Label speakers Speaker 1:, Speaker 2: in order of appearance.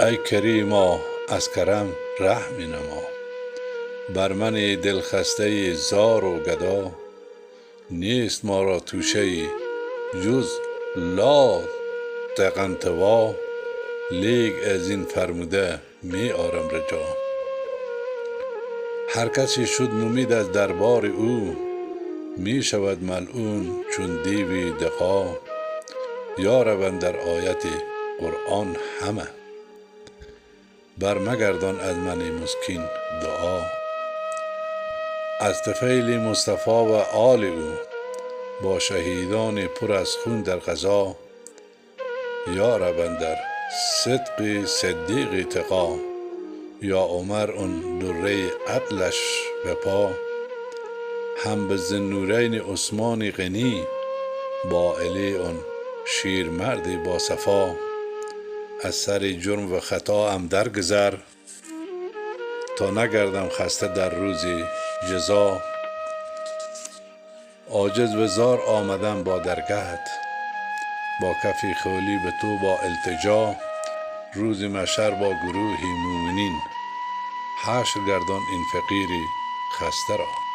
Speaker 1: ای کریما از کرم رحمی نما، بر من دلخسته زار و گدا. نیست ما را توشه ای جز لات انطوا، لیک از این فرموده می آرم رجا. هر کسی شد نومید از دربار او، می شود ملعون چون دیوی دغا. یا روند در آیت قرآن همه، بر مگردان از من مسکین دعا. از طفیل مصطفی و آل او، با شهیدان پر از خون در غزا. یا روند در صدق صدیق تقا، یا عمر اون دره عدلش به پا. هم به ذوالنورین عثمان غنی، با علی اون شیرمردی با صفا. از سر جرم و خطا ام درگذر، تا نگردم خسته در روز جزا. عاجز و زار آمدم با درگهت، با کفی خالی به تو با التجا. روز محشر با گروهی مومنین، حشر گردان این فقیری خسته را.